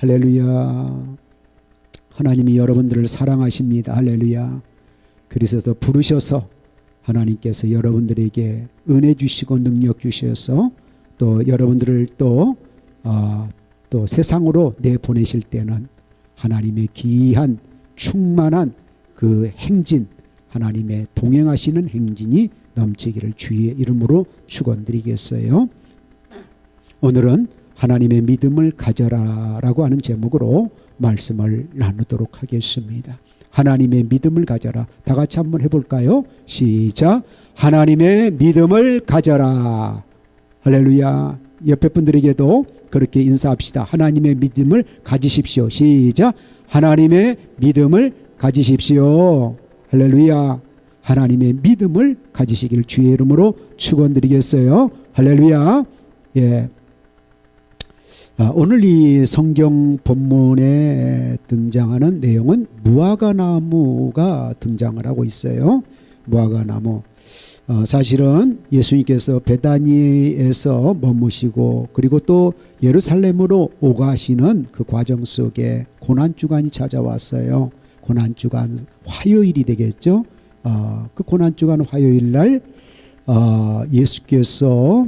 할렐루야. 하나님이 여러분들을 사랑하십니다. 할렐루야. 그래서 부르셔서 하나님께서 여러분들에게 은혜 주시고 능력 주셔서 또 여러분들을 또 세상으로 내보내실 때는 하나님의 귀한 충만한 그 행진, 하나님의 동행하시는 행진이 넘치기를 주의 이름으로 축원드리겠어요. 오늘은 하나님의 믿음을 가져라라고 하는 제목으로 말씀을 나누도록 하겠습니다. 하나님의 믿음을 가져라. 다 같이 한번 해볼까요? 시작. 하나님의 믿음을 가져라. 할렐루야. 옆에 분들에게도 그렇게 인사합시다. 하나님의 믿음을 가지십시오. 시작. 하나님의 믿음을 가지십시오. 할렐루야. 하나님의 믿음을 가지시길 주의 이름으로 축원드리겠어요. 할렐루야. 예. 오늘 이 성경 본문에 등장하는 내용은 무화과나무가 등장을 하고 있어요. 무화과나무. 사실은 예수님께서 베다니에서 머무시고 그리고 또 예루살렘으로 오가시는 그 과정 속에 고난주간이 찾아왔어요. 고난주간 화요일이 되겠죠. 그 고난주간 화요일 날 예수께서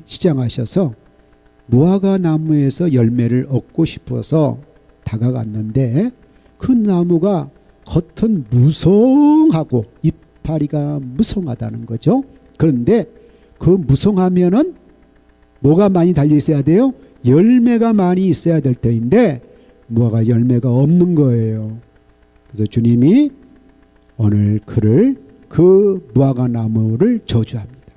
시장하셔서 무화과 나무에서 열매를 얻고 싶어서 다가갔는데 그 나무가 겉은 무성하고 이파리가 무성하다는 거죠. 그런데 그 무성하면은 뭐가 많이 달려 있어야 돼요? 열매가 많이 있어야 될 터인데 무화과 열매가 없는 거예요. 그래서 주님이 오늘 그 무화과 나무를 저주합니다.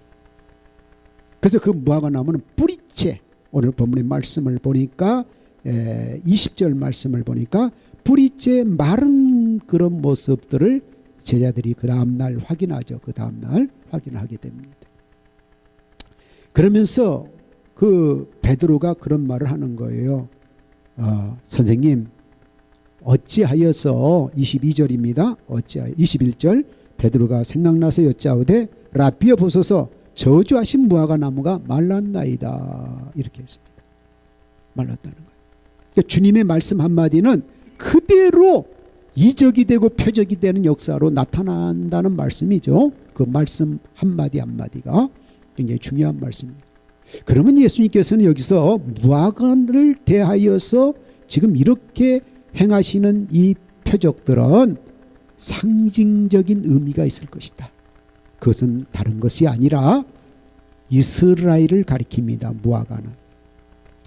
그래서 그 무화과 나무는 뿌리째, 오늘 본문의 말씀을 보니까 20절 말씀을 보니까 뿌리째 마른 그런 모습들을 제자들이 그 다음날 확인하죠. 그 다음날 확인하게 됩니다. 그러면서 그 베드로가 그런 말을 하는 거예요. 선생님, 어찌하여서 22절입니다. 어찌하여 21절 베드로가 생각나서 여짜오되 라비여 보소서 저주하신 무화과 나무가 말랐나이다. 이렇게 했습니다. 말랐다는 거예요. 그러니까 주님의 말씀 한마디는 그대로 이적이 되고 표적이 되는 역사로 나타난다는 말씀이죠. 그 말씀 한마디 한마디가 굉장히 중요한 말씀입니다. 그러면 예수님께서는 여기서 무화과를 대하여서 지금 이렇게 행하시는 이 표적들은 상징적인 의미가 있을 것이다. 그것은 다른 것이 아니라 이스라엘을 가리킵니다. 무화과는.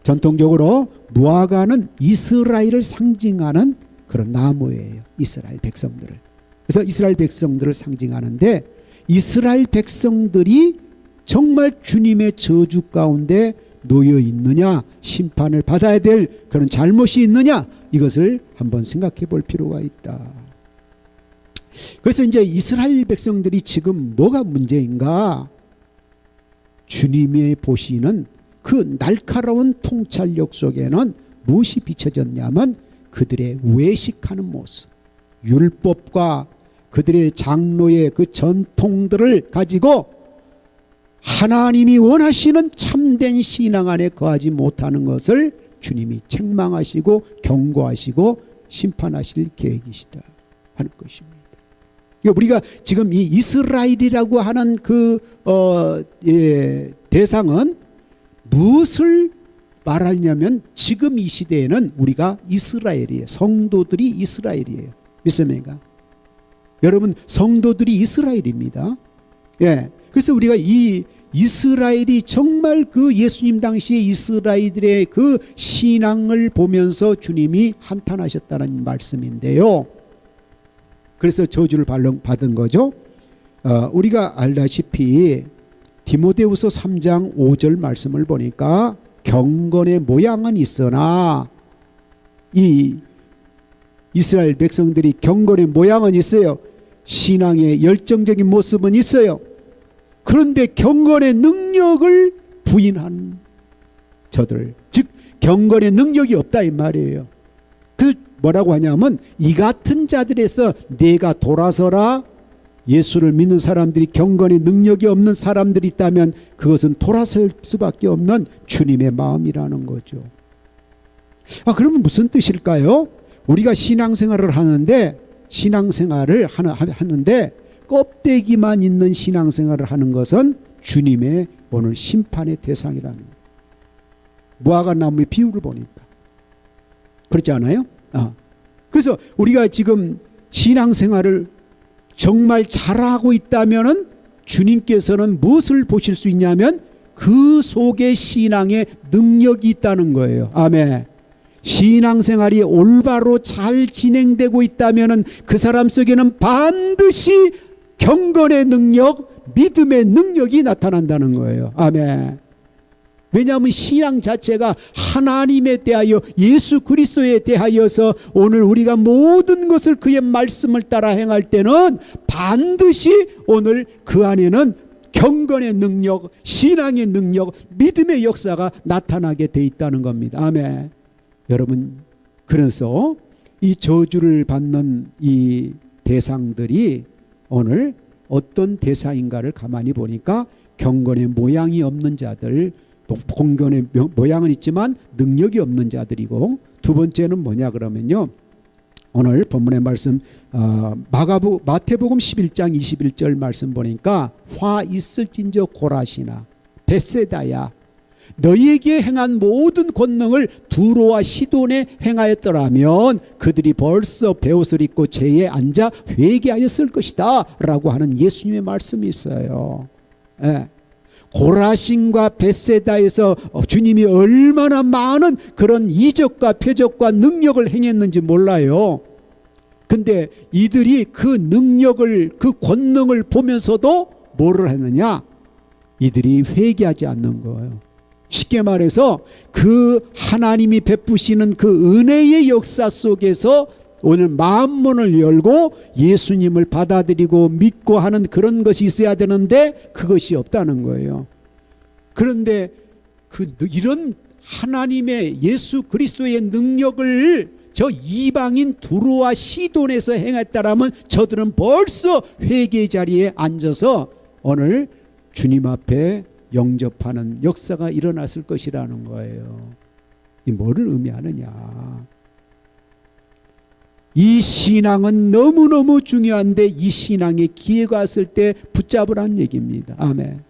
전통적으로 무화과는 이스라엘을 상징하는 그런 나무예요. 이스라엘 백성들을. 그래서 이스라엘 백성들을 상징하는데 이스라엘 백성들이 정말 주님의 저주 가운데 놓여 있느냐, 심판을 받아야 될 그런 잘못이 있느냐, 이것을 한번 생각해 볼 필요가 있다. 그래서 이제 이스라엘 백성들이 지금 뭐가 문제인가? 주님의 보시는 그 날카로운 통찰력 속에는 무엇이 비춰졌냐면 그들의 외식하는 모습, 율법과 그들의 장로의 그 전통들을 가지고 하나님이 원하시는 참된 신앙 안에 거하지 못하는 것을 주님이 책망하시고 경고하시고 심판하실 계획이시다 하는 것입니다. 우리가 지금 이 이스라엘이라고 하는 그 대상은 무엇을 말하냐면 지금 이 시대에는 우리가 이스라엘이에요. 성도들이 이스라엘이에요. 믿습니까? 여러분, 성도들이 이스라엘입니다. 예. 그래서 우리가 이 이스라엘이 정말 그 예수님 당시에 이스라엘들의 그 신앙을 보면서 주님이 한탄하셨다는 말씀인데요. 그래서 저주를 받은 거죠. 우리가 알다시피 디모데후서 3장 5절 말씀을 보니까 경건의 모양은 있으나 이 이스라엘 백성들이 경건의 모양은 있어요. 신앙의 열정적인 모습은 있어요. 그런데 경건의 능력을 부인한 저들, 즉 경건의 능력이 없다 이 말이에요. 그래서 뭐라고 하냐면 이 같은 자들에서 내가 돌아서라. 예수를 믿는 사람들이 경건의 능력이 없는 사람들이 있다면 그것은 돌아설 수밖에 없는 주님의 마음이라는 거죠. 그러면 무슨 뜻일까요? 우리가 신앙생활을 하는데 껍데기만 있는 신앙생활을 하는 것은 주님의 오늘 심판의 대상이라는 거예요. 무화과 나무의 비유를 보니까 그렇지 않아요? 그래서 우리가 지금 신앙생활을 정말 잘하고 있다면은 주님께서는 무엇을 보실 수 있냐면 그 속에 신앙의 능력이 있다는 거예요. 아멘. 신앙생활이 올바로 잘 진행되고 있다면은 그 사람 속에는 반드시 경건의 능력, 믿음의 능력이 나타난다는 거예요. 아멘. 왜냐하면 신앙 자체가 하나님에 대하여 예수 그리스도에 대하여서 오늘 우리가 모든 것을 그의 말씀을 따라 행할 때는 반드시 오늘 그 안에는 경건의 능력, 신앙의 능력, 믿음의 역사가 나타나게 돼 있다는 겁니다. 아멘. 여러분, 그래서 이 저주를 받는 이 대상들이 오늘 어떤 대상인가를 가만히 보니까 경건의 모양이 없는 자들, 공견의 모양은 있지만 능력이 없는 자들이고, 두 번째는 뭐냐 그러면요, 오늘 본문의 말씀 마태복음 11장 21절 말씀 보니까 화 있을진저 고라시나 벳세다야 너희에게 행한 모든 권능을 두로와 시돈에 행하였더라면 그들이 벌써 베옷을 입고 제에 앉아 회개하였을 것이다 라고 하는 예수님의 말씀이 있어요. 고라신과 벳세다에서 주님이 얼마나 많은 그런 이적과 표적과 능력을 행했는지 몰라요. 근데 이들이 그 능력을, 그 권능을 보면서도 뭐를 했느냐? 이들이 회개하지 않는 거예요. 쉽게 말해서 그 하나님이 베푸시는 그 은혜의 역사 속에서 오늘 마음문을 열고 예수님을 받아들이고 믿고 하는 그런 것이 있어야 되는데 그것이 없다는 거예요. 그런데 이런 하나님의 예수 그리스도의 능력을 저 이방인 두로와 시돈에서 행했다라면 저들은 벌써 회개 자리에 앉아서 오늘 주님 앞에 영접하는 역사가 일어났을 것이라는 거예요. 이 뭐를 의미하느냐? 이 신앙은 너무너무 중요한데 이 신앙의 기회가 왔을 때 붙잡으라는 얘기입니다. 아멘.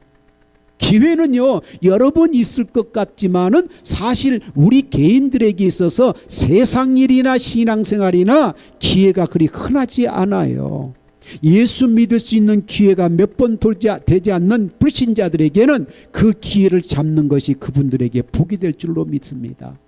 기회는요 여러 번 있을 것 같지만은 사실 우리 개인들에게 있어서 세상 일이나 신앙생활이나 기회가 그리 흔하지 않아요. 예수 믿을 수 있는 기회가 몇 번 되지 않는 불신자들에게는 그 기회를 잡는 것이 그분들에게 복이 될 줄로 믿습니다.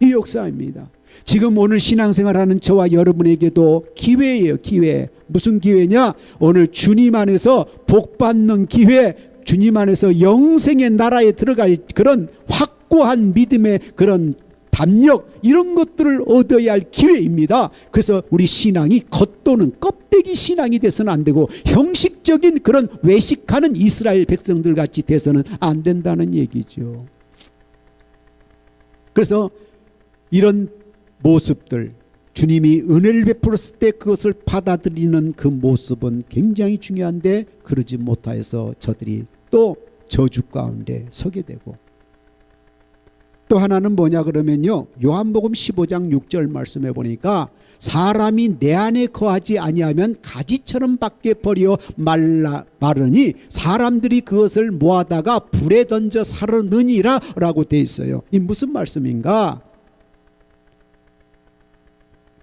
이 역사입니다. 지금 오늘 신앙생활하는 저와 여러분에게도 기회예요. 기회. 무슨 기회냐? 오늘 주님 안에서 복받는 기회, 주님 안에서 영생의 나라에 들어갈 그런 확고한 믿음의 그런 담력, 이런 것들을 얻어야 할 기회입니다. 그래서 우리 신앙이 겉도는 껍데기 신앙이 돼서는 안 되고 형식적인 그런 외식하는 이스라엘 백성들 같이 돼서는 안 된다는 얘기죠. 그래서 이런 모습들, 주님이 은혜를 베풀었을 때 그것을 받아들이는 그 모습은 굉장히 중요한데 그러지 못하여서 저들이 또 저주 가운데 서게 되고, 또 하나는 뭐냐 그러면요, 요한복음 15장 6절 말씀해 보니까 사람이 내 안에 거하지 아니하면 가지처럼 밖에 버려 마르니 사람들이 그것을 모아다가 불에 던져 사르느니라 라고 돼 있어요. 이 무슨 말씀인가?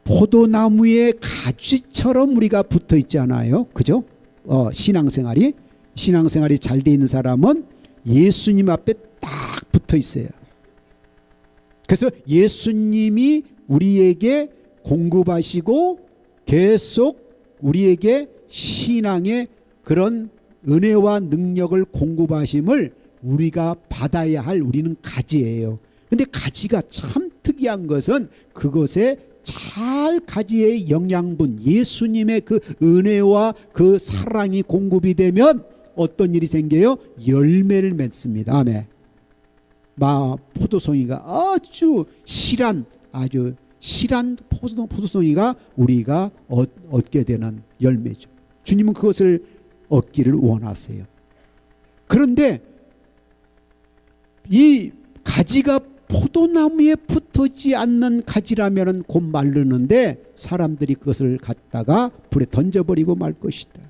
포도나무의 가지처럼 우리가 붙어 있잖아요. 그죠? 신앙생활이 잘 돼 있는 사람은 예수님 앞에 딱 붙어 있어요. 그래서 예수님이 우리에게 공급하시고 계속 우리에게 신앙의 그런 은혜와 능력을 공급하심을 우리가 받아야 할 우리는 가지예요. 근데 가지가 참 특이한 것은 그것에 잘 가지의 영양분, 예수님의 그 은혜와 그 사랑이 공급이 되면 어떤 일이 생겨요? 열매를 맺습니다. 아멘. 포도송이가 아주 실한 포도송이가 우리가 얻게 되는 열매죠. 주님은 그것을 얻기를 원하세요. 그런데 이 가지가 포도나무에 붙어지 않는 가지라면 곧 마르는데 사람들이 그것을 갖다가 불에 던져버리고 말 것이다.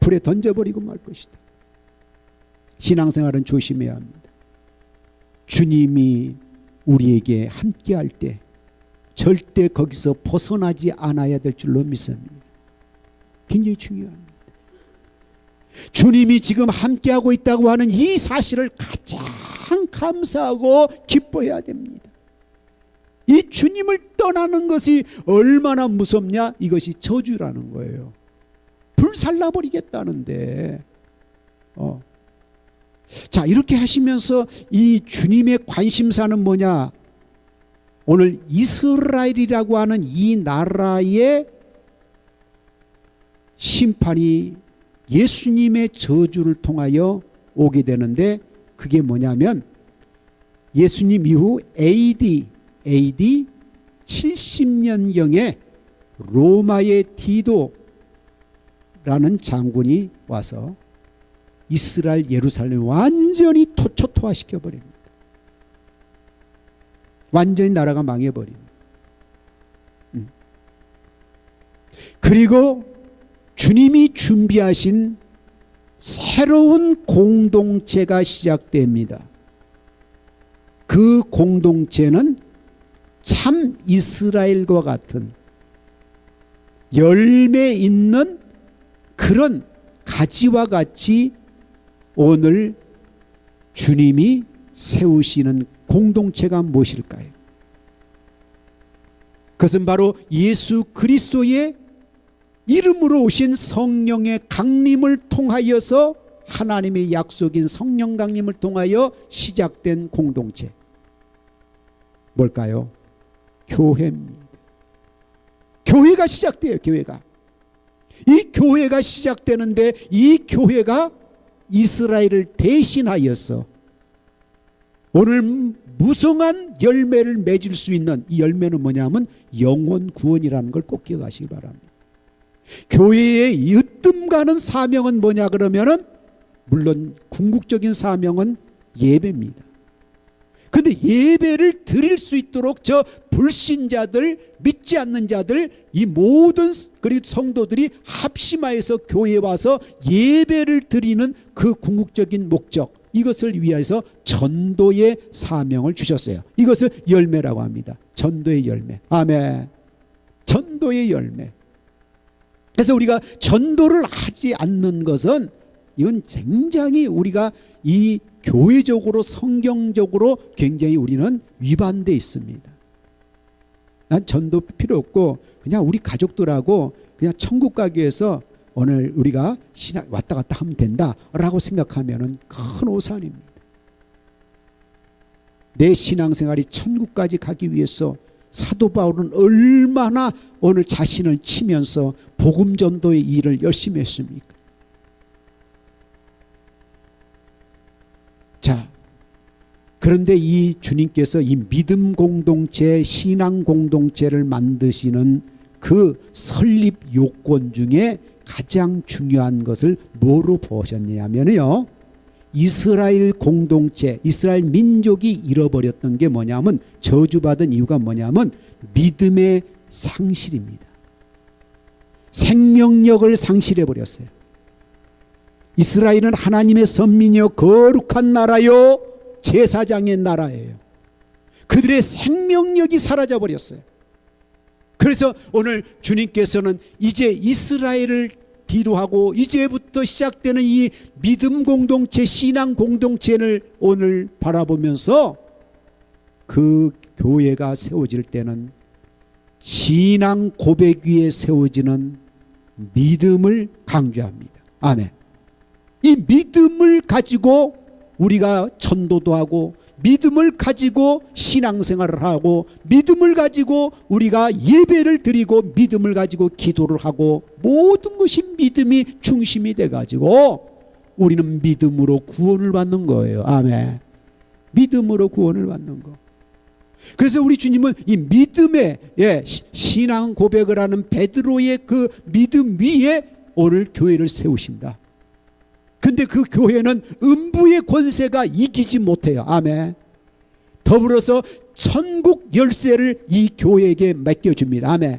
불에 던져버리고 말 것이다. 신앙생활은 조심해야 합니다. 주님이 우리에게 함께할 때 절대 거기서 벗어나지 않아야 될 줄로 믿습니다. 굉장히 중요합니다. 주님이 지금 함께하고 있다고 하는 이 사실을 가장 감사하고 기뻐해야 됩니다. 이 주님을 떠나는 것이 얼마나 무섭냐? 이것이 저주라는 거예요. 불살라버리겠다는데 자, 이렇게 하시면서 이 주님의 관심사는 뭐냐? 오늘 이스라엘이라고 하는 이 나라의 심판이 예수님의 저주를 통하여 오게 되는데, 그게 뭐냐면 예수님 이후 AD 70년경에 로마의 디도라는 장군이 와서 이스라엘 예루살렘을 완전히 초토화시켜 버립니다. 완전히 나라가 망해버립니다. 그리고 주님이 준비하신 새로운 공동체가 시작됩니다. 그 공동체는 참 이스라엘과 같은 열매 있는 그런 가지와 같이 오늘 주님이 세우시는 공동체가 무엇일까요? 그것은 바로 예수 그리스도의 이름으로 오신 성령의 강림을 통하여서, 하나님의 약속인 성령 강림을 통하여 시작된 공동체. 뭘까요? 교회입니다. 교회가 시작돼요. 교회가. 이 교회가 시작되는데, 이 교회가 이스라엘을 대신하여서 오늘 무성한 열매를 맺을 수 있는, 이 열매는 뭐냐면 영혼 구원이라는 걸 꼭 기억하시기 바랍니다. 교회의 으뜸 가는 사명은 뭐냐 그러면은, 물론 궁극적인 사명은 예배입니다. 그런데 예배를 드릴 수 있도록 저 불신자들, 믿지 않는 자들, 이 모든 성도들이 합심하여서 교회에 와서 예배를 드리는 그 궁극적인 목적, 이것을 위해서 전도의 사명을 주셨어요. 이것을 열매라고 합니다. 전도의 열매. 아멘. 전도의 열매. 그래서 우리가 전도를 하지 않는 것은, 이건 굉장히 우리가 이 교회적으로, 성경적으로 굉장히 우리는 위반되어 있습니다. 난 전도 필요 없고 그냥 우리 가족들하고 그냥 천국 가기 위해서 오늘 우리가 왔다 갔다 하면 된다라고 생각하면 큰 오산입니다. 내 신앙생활이 천국까지 가기 위해서 사도 바울은 얼마나 오늘 자신을 치면서 복음 전도의 일을 열심히 했습니까? 자, 그런데 이 주님께서 이 믿음 공동체, 신앙 공동체를 만드시는 그 설립 요건 중에 가장 중요한 것을 뭐로 보셨냐면요, 이스라엘 공동체, 이스라엘 민족이 잃어버렸던 게 뭐냐면, 저주받은 이유가 뭐냐면 믿음의 상실입니다. 생명력을 상실해버렸어요. 이스라엘은 하나님의 선민이요 거룩한 나라요 제사장의 나라예요. 그들의 생명력이 사라져버렸어요. 그래서 오늘 주님께서는 이제 이스라엘을 뒤로하고 이제부터 시작되는 이 믿음 공동체, 신앙 공동체를 오늘 바라보면서 그 교회가 세워질 때는 신앙 고백 위에 세워지는 믿음을 강조합니다. 아멘. 이 믿음을 가지고 우리가 전도도 하고, 믿음을 가지고 신앙생활을 하고, 믿음을 가지고 우리가 예배를 드리고, 믿음을 가지고 기도를 하고, 모든 것이 믿음이 중심이 돼가지고 우리는 믿음으로 구원을 받는 거예요. 아멘. 믿음으로 구원을 받는 거. 그래서 우리 주님은 이 믿음의 신앙 고백을 하는 베드로의 그 믿음 위에 오늘 교회를 세우신다. 근데 그 교회는 음부의 권세가 이기지 못해요. 아멘. 더불어서 천국 열쇠를 이 교회에게 맡겨줍니다. 아멘.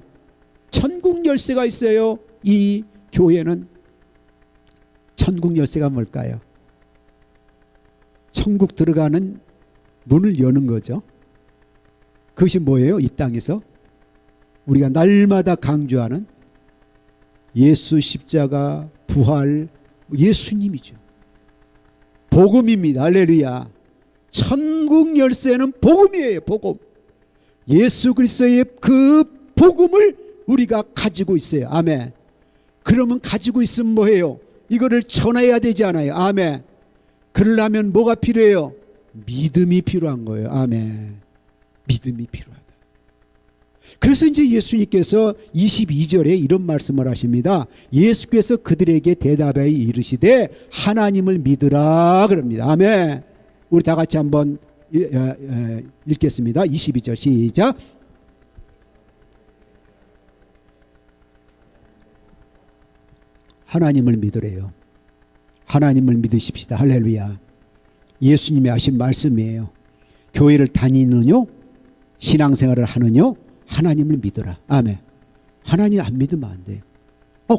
천국 열쇠가 있어요. 이 교회는. 천국 열쇠가 뭘까요? 천국 들어가는 문을 여는 거죠. 그것이 뭐예요? 이 땅에서 우리가 날마다 강조하는 예수 십자가 부활, 예수님이죠. 복음입니다. 할렐루야. 천국 열쇠는 복음이에요. 복음. 예수 그리스도의 그 복음을 우리가 가지고 있어요. 아멘. 그러면 가지고 있으면 뭐예요? 이거를 전해야 되지 않아요? 아멘. 그러려면 뭐가 필요해요? 믿음이 필요한 거예요. 아멘. 믿음이 필요하다. 그래서 이제 예수님께서 22절에 이런 말씀을 하십니다. 예수께서 그들에게 대답하여 이르시되 하나님을 믿으라 그럽니다. 아멘. 우리 다 같이 한번 읽겠습니다. 22절 시작. 하나님을 믿으래요. 하나님을 믿으십시다. 할렐루야. 예수님이 하신 말씀이에요. 교회를 다니느뇨, 신앙생활을 하느뇨, 하나님을 믿어라. 아멘. 하나님 안 믿으면 안 돼요.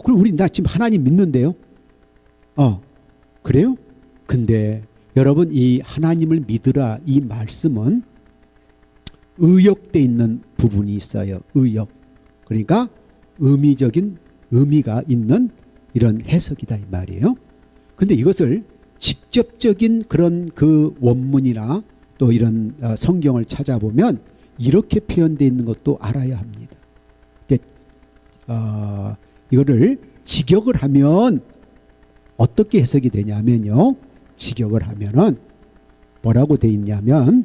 그럼 우리 나 지금 하나님 믿는데요. 그래요? 근데 여러분, 이 하나님을 믿으라 이 말씀은 의역돼 있는 부분이 있어요. 의역. 그러니까 의미적인 의미가 있는 이런 해석이다 이 말이에요. 근데 이것을 직접적인 그런 그 원문이나 또 이런 성경을 찾아보면 이렇게 표현되어 있는 것도 알아야 합니다. 이거를 직역을 하면 어떻게 해석이 되냐면요. 직역을 하면은 뭐라고 되어 있냐면,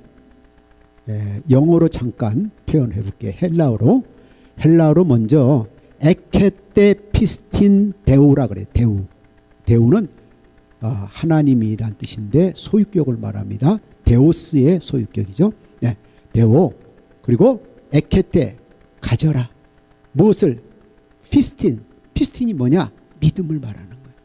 영어로 잠깐 표현해 볼게요. 헬라어로 먼저 에케테 피스틴 데우라 그래요. 데우는 하나님이란 뜻인데 소유격을 말합니다. 데오스의 소유격이죠. 네, 데오. 그리고 에케테, 가져라. 무엇을? 피스틴이 뭐냐? 믿음을 말하는 거예요.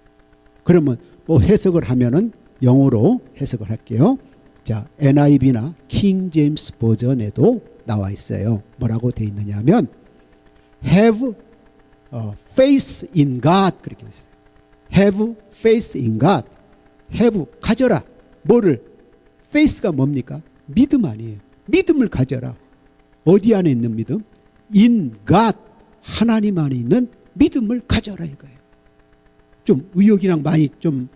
그러면 뭐 해석을 하면은 영어로 해석을 할게요. 자, NIV나 킹 제임스 버전에도 나와 있어요. 뭐라고 되어 있느냐면 have faith in God 그렇게 했어요. have faith in God. have 가져라. 뭐를? faith가 뭡니까? 믿음 아니에요. 믿음을 가져라. 어디 안에 있는 믿음? in God. 하나님 안에 있는 믿음을 가져라 이거예요. 좀 의역이랑 많이 좀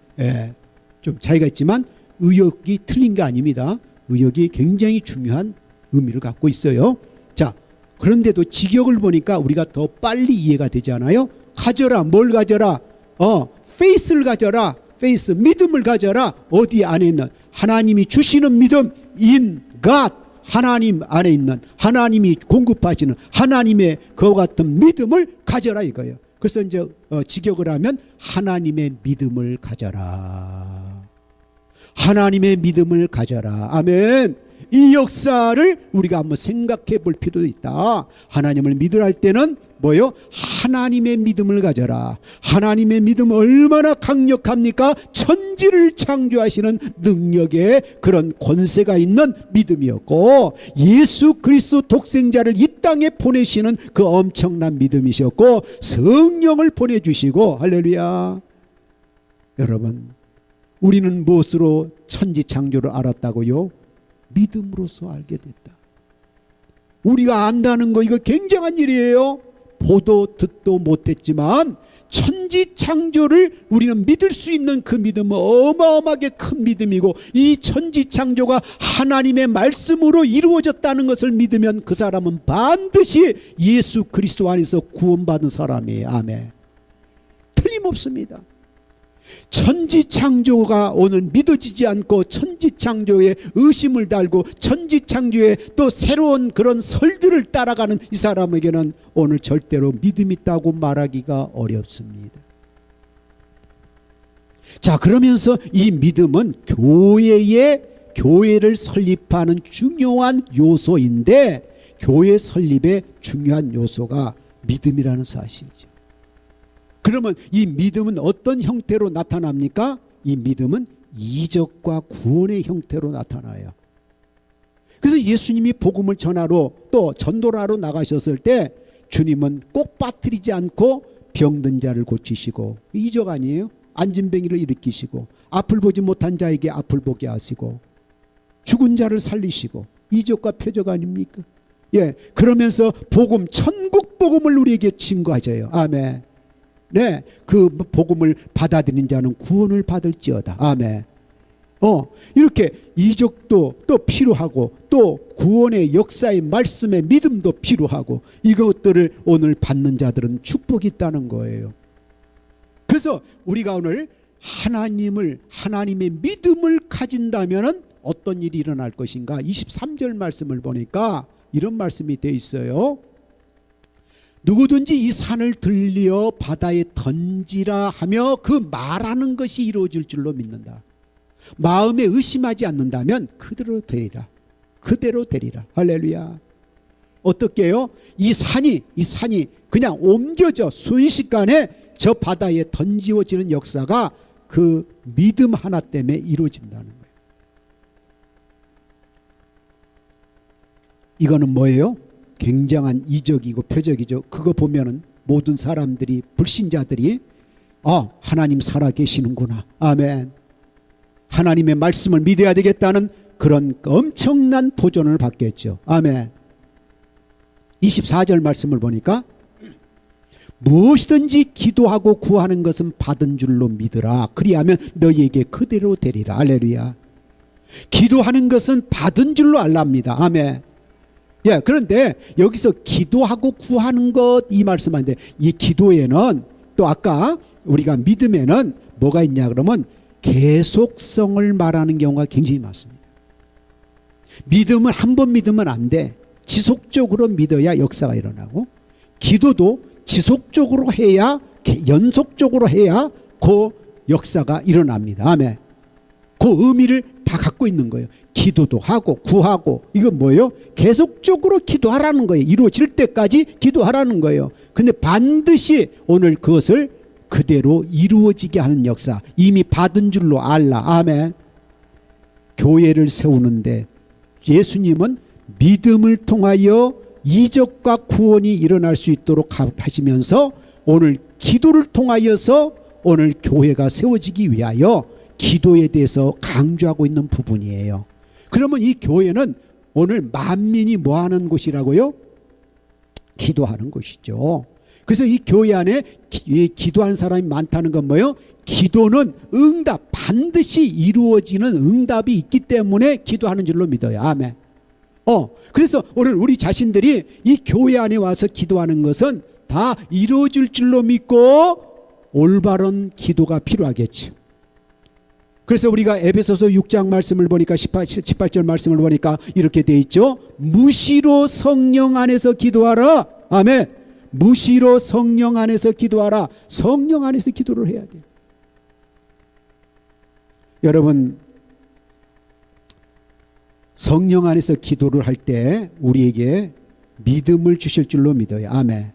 차이가 있지만 의역이 틀린 게 아닙니다. 의역이 굉장히 중요한 의미를 갖고 있어요. 자, 그런데도 직역을 보니까 우리가 더 빨리 이해가 되지 않아요? 가져라. 뭘 가져라? faith를 가져라. faith, 믿음을 가져라. 어디 안에 있는? 하나님이 주시는 믿음, in God. 하나님 안에 있는, 하나님이 공급하시는 하나님의 그와 같은 믿음을 가져라 이거예요. 그래서 이제 직역을 하면 하나님의 믿음을 가져라. 하나님의 믿음을 가져라. 아멘. 이 역사를 우리가 한번 생각해 볼 필요도 있다. 하나님을 믿으라 할 때는 뭐요? 하나님의 믿음을 가져라. 하나님의 믿음 얼마나 강력합니까? 천지를 창조하시는 능력의 그런 권세가 있는 믿음이었고, 예수 그리스도 독생자를 이 땅에 보내시는 그 엄청난 믿음이셨고, 성령을 보내주시고, 할렐루야. 여러분, 우리는 무엇으로 천지 창조를 알았다고요? 믿음으로써 알게 됐다. 우리가 안다는 거 이거 굉장한 일이에요. 보도 듣도 못했지만 천지 창조를 우리는 믿을 수 있는 그 믿음은 어마어마하게 큰 믿음이고, 이 천지 창조가 하나님의 말씀으로 이루어졌다는 것을 믿으면 그 사람은 반드시 예수 그리스도 안에서 구원받은 사람이에요. 아멘. 틀림없습니다. 천지창조가 오늘 믿어지지 않고 천지창조에 의심을 달고 천지창조에 또 새로운 그런 설들을 따라가는 이 사람에게는 오늘 절대로 믿음 있다고 말하기가 어렵습니다. 자, 그러면서 이 믿음은 교회를 설립하는 중요한 요소인데, 교회 설립의 중요한 요소가 믿음이라는 사실이죠. 그러면 이 믿음은 어떤 형태로 나타납니까? 이 믿음은 이적과 구원의 형태로 나타나요. 그래서 예수님이 복음을 전하러 또 전도를 하러 나가셨을 때 주님은 꼭 빠뜨리지 않고 병든 자를 고치시고, 이적 아니에요? 안진뱅이를 일으키시고, 앞을 보지 못한 자에게 앞을 보게 하시고, 죽은 자를 살리시고, 이적과 표적 아닙니까? 예, 그러면서 복음, 천국 복음을 우리에게 증거하셔요. 아멘. 네, 그 복음을 받아들인 자는 구원을 받을지어다. 아멘. 이렇게 이적도 또 필요하고, 또 구원의 역사의 말씀의 믿음도 필요하고, 이것들을 오늘 받는 자들은 축복이 있다는 거예요. 그래서 우리가 오늘 하나님의 믿음을 가진다면 어떤 일이 일어날 것인가? 23절 말씀을 보니까 이런 말씀이 되어 있어요. 누구든지 이 산을 들려 바다에 던지라 하며 그 말하는 것이 이루어질 줄로 믿는다. 마음에 의심하지 않는다면 그대로 되리라. 그대로 되리라. 할렐루야. 어떻게 해요? 이 산이 그냥 옮겨져 순식간에 저 바다에 던지워지는 역사가 그 믿음 하나 때문에 이루어진다는 거예요. 이거는 뭐예요? 굉장한 이적이고 표적이죠. 그거 보면은 모든 사람들이, 불신자들이 하나님 살아계시는구나. 아멘. 하나님의 말씀을 믿어야 되겠다는 그런 엄청난 도전을 받겠죠. 아멘. 24절 말씀을 보니까 무엇이든지 기도하고 구하는 것은 받은 줄로 믿으라. 그리하면 너희에게 그대로 되리라. 할렐루야. 기도하는 것은 받은 줄로 알랍니다. 아멘. 예, 그런데 여기서 기도하고 구하는 것, 이 말씀하는데, 이 기도에는 또 아까 우리가 믿음에는 뭐가 있냐 그러면 계속성을 말하는 경우가 굉장히 많습니다. 믿음을 한 번 믿으면 안 돼. 지속적으로 믿어야 역사가 일어나고, 기도도 지속적으로 해야, 연속적으로 해야 그 역사가 일어납니다. 아멘. 그 의미를 다 갖고 있는 거예요. 기도도 하고 구하고, 이건 뭐예요? 계속적으로 기도하라는 거예요. 이루어질 때까지 기도하라는 거예요. 근데 반드시 오늘 그것을 그대로 이루어지게 하는 역사, 이미 받은 줄로 알라. 아멘. 교회를 세우는데 예수님은 믿음을 통하여 이적과 구원이 일어날 수 있도록 하시면서 오늘 기도를 통하여서 오늘 교회가 세워지기 위하여 기도에 대해서 강조하고 있는 부분이에요. 그러면 이 교회는 오늘 만민이 뭐 하는 곳이라고요? 기도하는 곳이죠. 그래서 이 교회 안에 기도하는 사람이 많다는 건 뭐예요? 기도는 응답, 반드시 이루어지는 응답이 있기 때문에 기도하는 줄로 믿어요. 아멘. 그래서 오늘 우리 자신들이 이 교회 안에 와서 기도하는 것은 다 이루어질 줄로 믿고 올바른 기도가 필요하겠죠. 그래서 우리가 에베소서 6장 말씀을 보니까 18절 말씀을 보니까 이렇게 돼 있죠. 무시로 성령 안에서 기도하라. 아멘. 무시로 성령 안에서 기도하라. 성령 안에서 기도를 해야 돼요. 여러분, 성령 안에서 기도를 할 때 우리에게 믿음을 주실 줄로 믿어요. 아멘.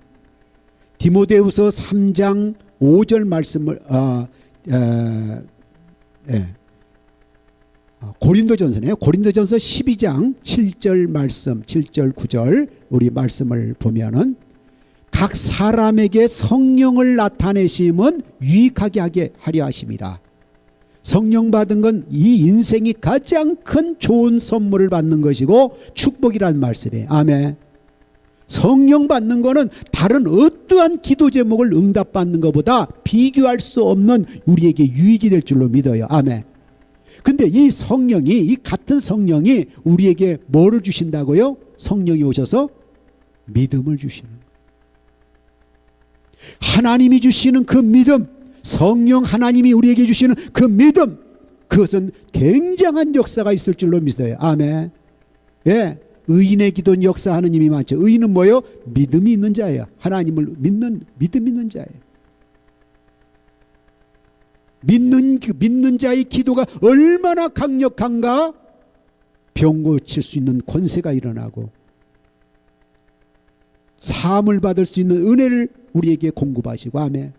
디모데후서 3장 5절 말씀을 고린도전서네요. 고린도전서 12장 7절 말씀, 7절 9절 우리 말씀을 보면은 각 사람에게 성령을 나타내심은 유익하게 하게 하려 하심이라. 성령 받은 건 이 인생이 가장 큰 좋은 선물을 받는 것이고 축복이라는 말씀이에요. 아멘. 성령 받는 거는 다른 어떠한 기도 제목을 응답받는 것보다 비교할 수 없는 우리에게 유익이 될 줄로 믿어요. 아멘. 근데 이 성령이, 이 같은 성령이 우리에게 뭐를 주신다고요? 성령이 오셔서 믿음을 주시는 거예요. 하나님이 주시는 그 믿음, 성령 하나님이 우리에게 주시는 그 믿음, 그것은 굉장한 역사가 있을 줄로 믿어요. 아멘. 예, 의인의 기도는 역사하는 힘이 많죠. 의인은 뭐예요? 믿음이 있는 자예요. 하나님을 믿는 믿음 있는 자예요. 믿는 자의 기도가 얼마나 강력한가? 병 고칠 수 있는 권세가 일어나고 사함을 받을 수 있는 은혜를 우리에게 공급하시고. 아멘.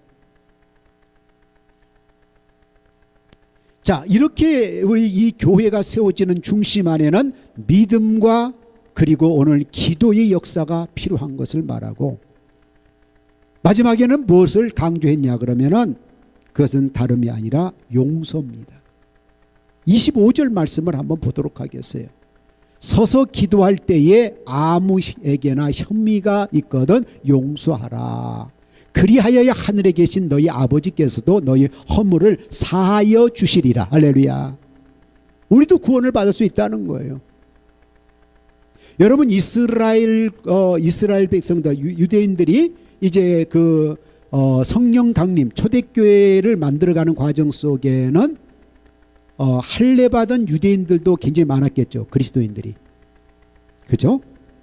자, 이렇게 우리 이 교회가 세워지는 중심 안에는 믿음과 그리고 오늘 기도의 역사가 필요한 것을 말하고, 마지막에는 무엇을 강조했냐 그러면은 그것은 다름이 아니라 용서입니다. 25절 말씀을 한번 보도록 하겠어요. 서서 기도할 때에 아무에게나 혐의가 있거든 용서하라. 그리하여야 하늘에 계신 너희 아버지께서도 너희 허물을 사하여 주시리라. 할렐루야. 우리도 구원을 받을 수 있다는 거예요. 여러분, 이스라엘 백성들, 유대인들이 이제 그 성령 강림 초대교회를 만들어가는 과정 속에는 할례받은 유대인들도 굉장히 많았겠죠. 그리스도인들이. 그죠?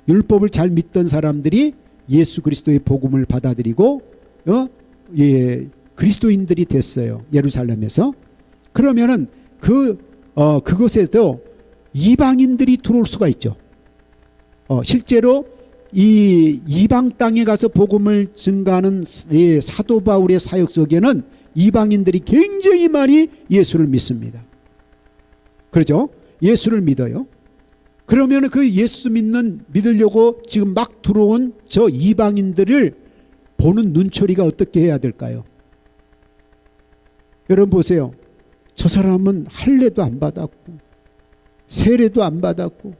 율법을 잘 믿던 사람들이 예수 그리스도의 복음을 받아들이고 그리스도인들이 됐어요. 예루살렘에서. 그러면은 그곳에도 이방인들이 들어올 수가 있죠. 실제로 이 이방 땅에 가서 복음을 증가하는 사도 바울의 사역 속에는 이방인들이 굉장히 많이 예수를 믿습니다. 그렇죠? 예수를 믿어요. 그러면 그 예수 믿으려고 지금 막 들어온 저 이방인들을 보는 눈초리가 어떻게 해야 될까요? 여러분 보세요. 저 사람은 할례도 안 받았고 세례도 안 받았고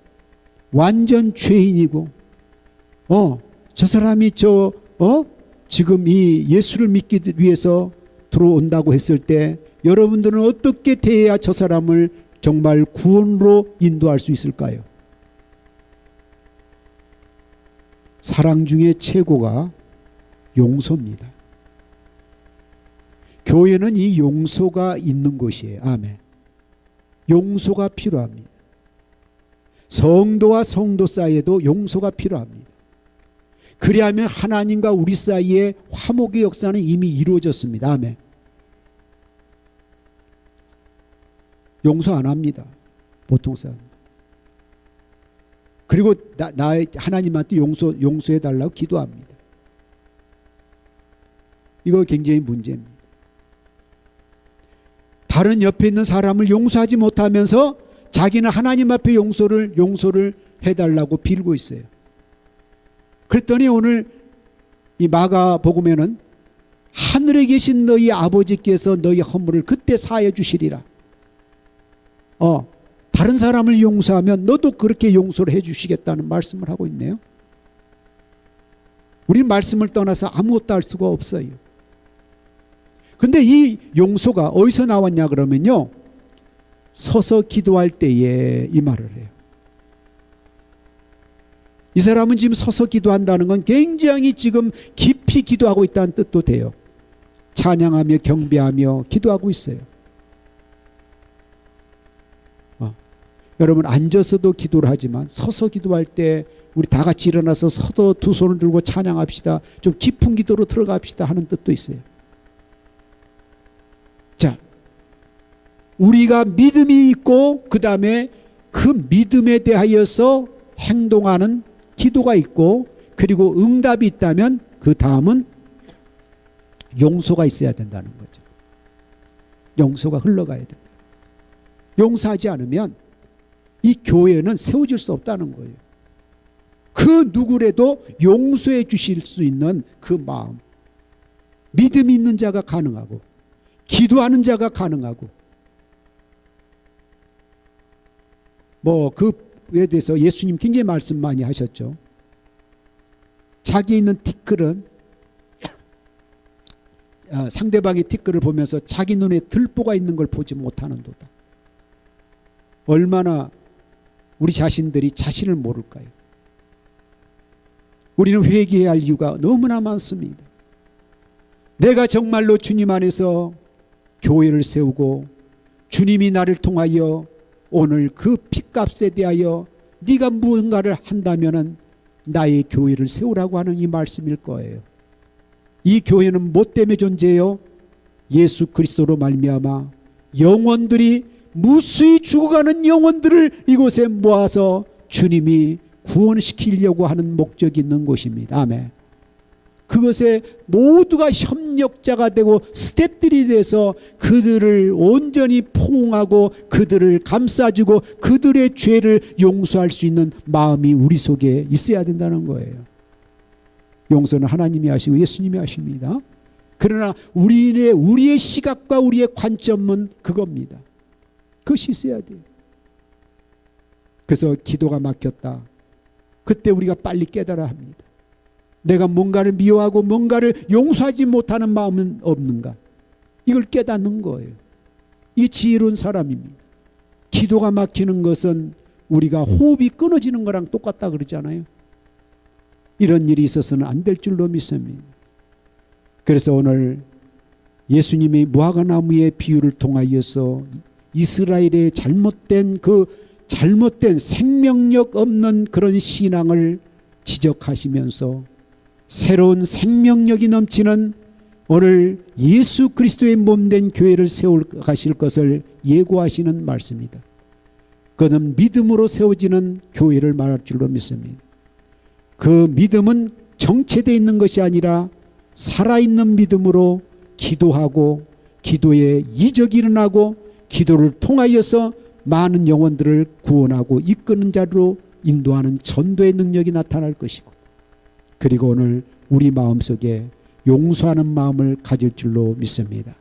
완전 죄인이고 저 사람이 지금 이 예수를 믿기 위해서 들어온다고 했을 때 여러분들은 어떻게 대해야 저 사람을 정말 구원으로 인도할 수 있을까요? 사랑 중에 최고가 용서입니다. 교회는 이 용서가 있는 곳이에요. 아멘. 용서가 필요합니다. 성도와 성도 사이에도 용서가 필요합니다. 그리하면 하나님과 우리 사이에 화목의 역사는 이미 이루어졌습니다. 아멘. 용서 안 합니다. 보통 사람. 그리고 나 하나님한테 용서해 달라고 기도합니다. 이거 굉장히 문제입니다. 다른 옆에 있는 사람을 용서하지 못하면서 자기는 하나님 앞에 용서를 해달라고 빌고 있어요. 그랬더니 오늘 이 마가복음에는 하늘에 계신 너희 아버지께서 너희 허물을 그때 사하여 주시리라. 다른 사람을 용서하면 너도 그렇게 용서를 해 주시겠다는 말씀을 하고 있네요. 우리는 말씀을 떠나서 아무것도 할 수가 없어요. 근데 이 용서가 어디서 나왔냐 그러면요, 서서 기도할 때에 이 말을 해요. 이 사람은 지금 서서 기도한다는 건 굉장히 지금 깊이 기도하고 있다는 뜻도 돼요. 찬양하며 경배하며 기도하고 있어요. 여러분, 앉아서도 기도를 하지만 서서 기도할 때 우리 다 같이 일어나서 서서 두 손을 들고 찬양합시다. 좀 깊은 기도로 들어갑시다 하는 뜻도 있어요. 자, 우리가 믿음이 있고 그 다음에 그 믿음에 대하여서 행동하는 기도가 있고, 그리고 응답이 있다면 그 다음은 용서가 있어야 된다는 거죠. 용서가 흘러가야 된다. 용서하지 않으면 이 교회는 세워질 수 없다는 거예요. 그 누구라도 용서해 주실 수 있는 그 마음, 믿음이 있는 자가 가능하고 기도하는 자가 가능하고, 그에 대해서 예수님 굉장히 말씀 많이 하셨죠. 자기 있는 티끌은 상대방의 티끌을 보면서 자기 눈에 들보가 있는 걸 보지 못하는도다. 얼마나 우리 자신들이 자신을 모를까요? 우리는 회개해야 할 이유가 너무나 많습니다. 내가 정말로 주님 안에서 교회를 세우고 주님이 나를 통하여 오늘 그 핏값에 대하여 네가 무언가를 한다면은 나의 교회를 세우라고 하는 이 말씀일 거예요. 이 교회는 뭐 때문에 존재해요? 예수 그리스도로 말미암아 영혼들이 무수히 죽어가는 영혼들을 이곳에 모아서 주님이 구원시키려고 하는 목적이 있는 곳입니다. 아멘. 그것에 모두가 협력자가 되고 스텝들이 돼서 그들을 온전히 포옹하고 그들을 감싸주고 그들의 죄를 용서할 수 있는 마음이 우리 속에 있어야 된다는 거예요. 용서는 하나님이 하시고 예수님이 하십니다. 그러나 우리의 시각과 우리의 관점은 그겁니다. 그것이 있어야 돼요. 그래서 기도가 막혔다. 그때 우리가 빨리 깨달아야 합니다. 내가 뭔가를 미워하고 뭔가를 용서하지 못하는 마음은 없는가? 이걸 깨닫는 거예요. 이게 지혜로운 사람입니다. 기도가 막히는 것은 우리가 호흡이 끊어지는 거랑 똑같다 그러잖아요. 이런 일이 있어서는 안 될 줄로 믿습니다. 그래서 오늘 예수님이 무화과나무의 비유를 통하여서 이스라엘의 잘못된 생명력 없는 그런 신앙을 지적하시면서 새로운 생명력이 넘치는 오늘 예수 그리스도의 몸된 교회를 세울 가실 것을 예고하시는 말씀입니다. 그는 믿음으로 세워지는 교회를 말할 줄로 믿습니다. 그 믿음은 정체되어 있는 것이 아니라 살아있는 믿음으로 기도하고 기도에 이적이 일어나고 기도를 통하여서 많은 영혼들을 구원하고 이끄는 자로 인도하는 전도의 능력이 나타날 것이고, 그리고 오늘 우리 마음속에 용서하는 마음을 가질 줄로 믿습니다.